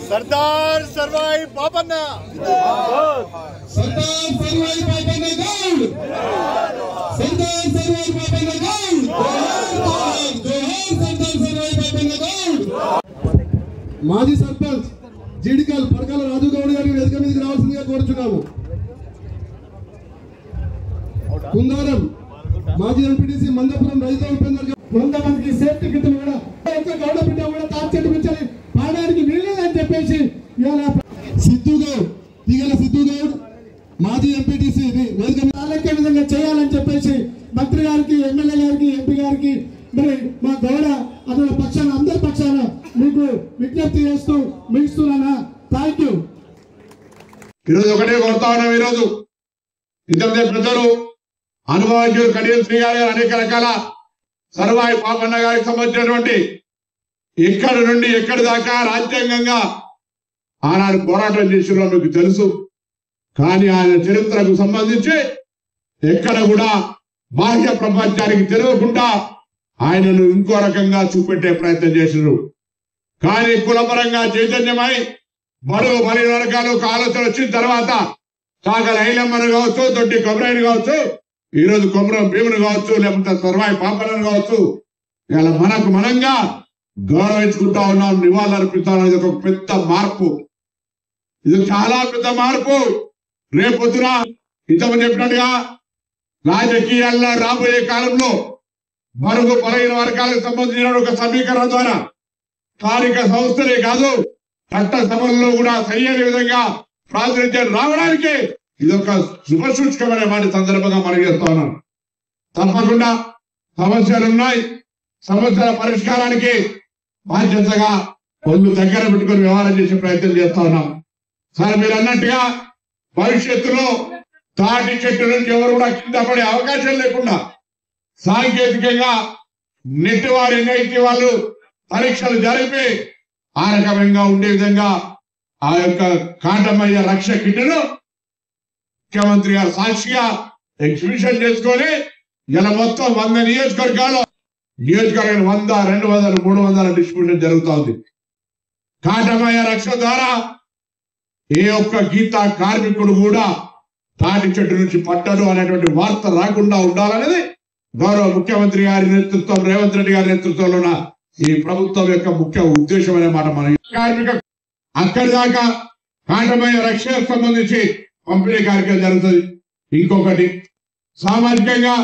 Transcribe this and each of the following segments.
सरदार सर्वाई बाबन्ना सरदार सर्वाई बाबन्ना गौड सरदार सर्वाई बाबन्ना गौड सरदार सर्वाई बाबन्ना गौड మాజీ సర్పంచ్ జీడికల్ పడకల రాజు గౌడ్ గారి వేదిక మీదకి రావాల్సిందిగా కోరుచున్నాము. కుందారం మాజీ ఎంపీటీసీ మందపురం రైతు ఉపేందర్ కొంతమందికి సేఫ్టీ కిట్లు కూడా గౌడ బిడ్డ కూడా తాచెట్టు పెంచాలి పాడడానికి వీల్లేదని చెప్పేసి సిద్ధు గౌడ్ తీగల సిద్ధు గౌడ్ మాజీ ఎంపీటీసీ వేదిక మీద విధంగా చేయాలని చెప్పేసి మంత్రి గారికి ఎమ్మెల్యే గారికి ఎంపీ గారికి మరి మా గౌడ అతని పక్షాన అందరి పక్షాన మీకు విజ్ఞప్తి చేస్తూ ముగిస్తున్నానా. Thank you. ఈరోజు ఒకటే కోరుతా ఉన్నాం. ఈరోజు ఇంతమంది పెద్దలు అనుభవజ్ఞులు కడియం శ్రీ గారి అనేక రకాల సర్వాయి పాపన్న గారికి సంబంధించినటువంటి ఎక్కడి నుండి ఎక్కడి దాకా రాజ్యాంగంగా ఆనాడు పోరాటం చేసినా మీకు తెలుసు. కానీ ఆయన చరిత్రకు సంబంధించి ఎక్కడ కూడా బాహ్య ప్రపంచానికి తెలియకుండా ఆయనను ఇంకో రకంగా చూపెట్టే ప్రయత్నం చేసినారు. కానీ కులపరంగా చైతన్యమై బడుగు బలైన వర్గాలు ఆలోచన వచ్చిన తర్వాత సాగర్ ఐలమ్మను కావచ్చు, దొడ్డి కొమరాయిని కావచ్చు, ఈరోజు కొమరం భీమును కావచ్చు, లేకపోతే సర్వాయి పాపలను కావచ్చు, ఇలా మనకు మనంగా గౌరవించుకుంటా ఉన్నాం, నివాళులు అర్పిస్తాం. ఇది ఒక పెద్ద మార్పు, ఇది చాలా పెద్ద మార్పు. రేపొద్దున ఇంతమంది చెప్పినట్టుగా రాజకీయాల్లో రాబోయే కాలంలో బడుగు బలైన వర్గాలకు సంబంధించిన ఒక సమీకరణ ద్వారా స్థానిక సంస్థలే కాదు చట్ట సభల్లో కూడా సరియైన విధంగా ప్రాతినిధ్యం రావడానికి ఇది ఒక శుభసూచకమైన మాట సందర్భంగా మనం చేస్తా ఉన్నాం. తప్పకుండా సమస్యలున్నాయి, సమస్యల పరిష్కారానికి బాధ్యతగా ఒళ్ళు దగ్గర పెట్టుకుని వ్యవహారం చేసే ప్రయత్నం చేస్తా ఉన్నాం. సార్ మీరు అన్నట్టుగా భవిష్యత్తులో తాటి చెట్టు నుంచి ఎవరు కూడా కింద పడే అవకాశం లేకుండా సాంకేతికంగా నెట్ వారి నైతి వాళ్ళు పరీక్షలు జరిపి ఆ రకమంగా ఉండే విధంగా ఆ యొక్క కాండమయ్య రక్ష కిట్టును ముఖ్యమంత్రి గారు సాక్షిగా ఎగ్జిబిషన్ చేసుకొని ఇలా మొత్తం 100 నియోజకవర్గాలు 100, 200, 300 డిస్ట్రిబ్యూషన్ జరుగుతోంది. కాండమయ్య రక్ష ద్వారా ఏ ఒక్క గీత కార్మికుడు కూడా తాటి చెట్టు నుంచి పట్టడు అనేటువంటి వార్త రాకుండా ఉండాలనేది గౌరవ ముఖ్యమంత్రి గారి నేతృత్వం, రేవంత్ రెడ్డి గారి నేతృత్వంలో ఈ ప్రభుత్వం యొక్క ముఖ్య ఉద్దేశం అనే మాట మనం కార్మిక అక్కడి దాకా కాండమయ్య రక్షణకు సంబంధించి పంపిణీ కార్యక్రమం జరుగుతుంది. ఇంకొకటి సామాజికంగా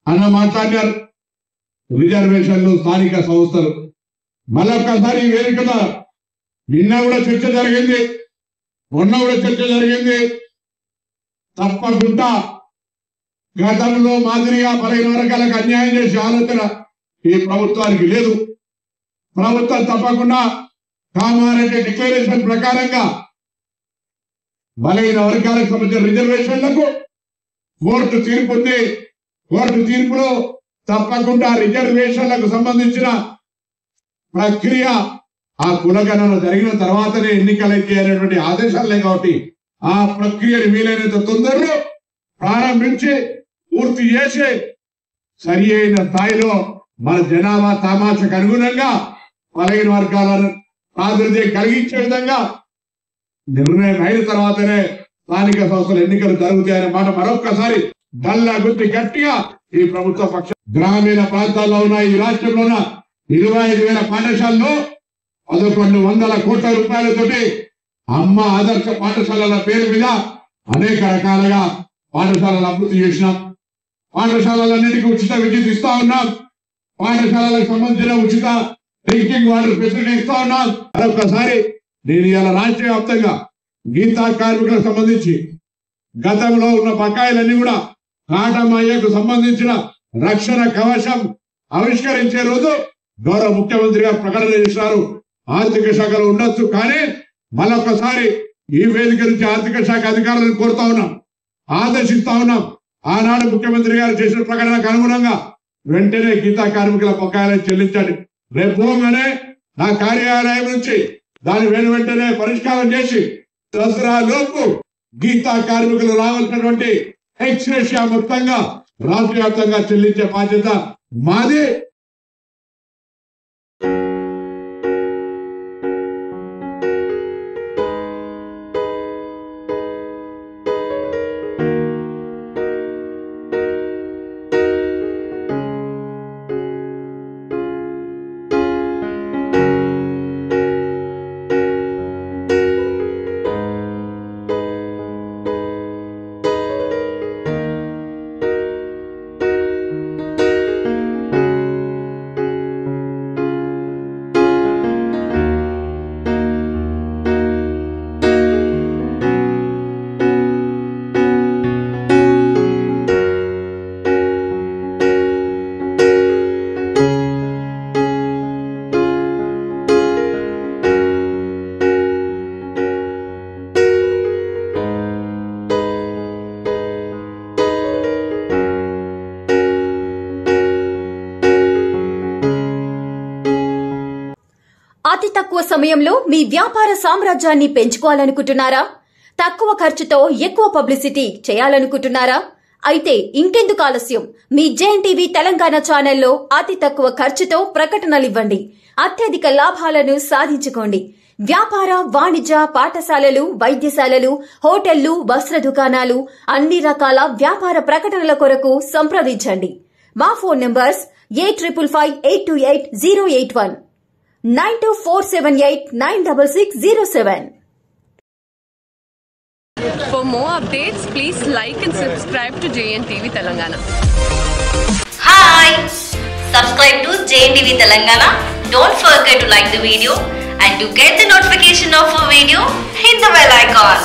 అన్న మాట్లాడారు రిజర్వేషన్లు, స్థానిక సంస్థలు. మళ్ళొక్కసారి ఈ వేదికలో నిన్న కూడా చర్చ జరిగింది, మొన్న కూడా చర్చ జరిగింది. తప్పకుండా గతంలో మాదిరిగా బలైన వర్గాలకు అన్యాయం చేసే ఆలోచన ఈ ప్రభుత్వానికి లేదు. ప్రభుత్వం తప్పకుండా కామారెడ్డి డిక్లరేషన్ ప్రకారంగా బలైన వర్గాలకు సంబంధించిన రిజర్వేషన్లకు కోర్టు తీర్పు ఉంది. కోర్టు తీర్పులో తప్పకుండా రిజర్వేషన్లకు సంబంధించిన ప్రక్రియ ఆ కులగణన జరిగిన తర్వాతనే ఎన్నికలైతే అనేటువంటి ఆదేశాలే కాబట్టి ఆ ప్రక్రియను వీలైనంత తొందరలో ప్రారంభించి పూర్తి చేసి సరి అయిన స్థాయిలో మన జనాభా తామాషకు అనుగుణంగా బలైన వర్గాలను ప్రాతినిధ్యం కలిగించే విధంగా నిర్ణయం అయిన తర్వాతనే స్థానిక సంస్థల ఎన్నికలు జరుగుతాయనే మాట మరొక్కసారి డల్లా గుర్తి గట్టిగా ఈ ప్రభుత్వ పక్ష గ్రామీణ ప్రాంతాల్లో ఉన్న ఈ రాష్ట్రంలో ఉన్న 25,000 పాఠశాలలో 1,100 కోట్ల రూపాయలతోటి అమ్మ ఆదర్శ పాఠశాలల పేరు మీద అనేక రకాలుగా పాఠశాలలు అభివృద్ధి చేసినాం. పాఠశాలలన్నిటికీ ఉచిత విద్యుత్ ఇస్తా ఉన్నాం. పాఠశాలలకు సంబంధించిన ఉచిత డ్రింకింగ్ వాటర్ ఫెసిలిటీ ఇస్తా ఉన్నాం. మరొకసారి నేను ఇలా రాష్ట్ర వ్యాప్తంగా గీతా కార్మికులకు సంబంధించి గతంలో ఉన్న బకాయిలన్నీ కూడా కాటమయ్యకు సంబంధించిన రక్షణ కవచం ఆవిష్కరించే రోజు గౌరవ ముఖ్యమంత్రి గారు ప్రకటన చేశారు. ఆర్థిక శాఖలో ఉండొచ్చు, కానీ మరొకసారి ఈ వేదిక నుంచి ఆర్థిక శాఖ అధికారులను కోరుతా ఉన్నాం, ఆదేశిస్తా ఉన్నాం. ఆనాడు ముఖ్యమంత్రి గారు చేసిన ప్రకటనకు అనుగుణంగా వెంటనే గీతా కార్మికుల బకాయిలను చెల్లించండి. రేపు పోగానే నా కార్యాలయం నుంచి దాని వెంటనే పరిష్కారం చేసి దసరా లోపు గీతా కార్మికులు రావాల్సినటువంటి ఎక్స్‌గ్రేషియా మొత్తంగా రాష్ట్ర వ్యాప్తంగా చెల్లించే బాధ్యత మాది. అతి తక్కువ సమయంలో మీ వ్యాపార సామ్రాజ్యాన్ని పెంచుకోవాలనుకుంటున్నారా? తక్కువ ఖర్చుతో ఎక్కువ పబ్లిసిటీ చేయాలనుకుంటున్నారా? అయితే ఇంకెందుకు ఆలస్యం? మీ జేఎన్టీవీ తెలంగాణ ఛానల్లో అతి తక్కువ ఖర్చుతో ప్రకటనలివ్వండి. అత్యధిక లాభాలను సాధించుకోండి. వ్యాపార, వాణిజ్య, పాఠశాలలు, వైద్యశాలలు, హోటళ్లు, వస్త్ర దుకాణాలు, అన్ని రకాల వ్యాపార ప్రకటనల కొరకు సంప్రదించండి. మా phone numbers 8558288081 9247896607. For more updates, please like and subscribe to JNTV Telangana. Hi! Subscribe to JNTV Telangana. Don't forget to like the video and to get the notification of a video, hit the bell icon.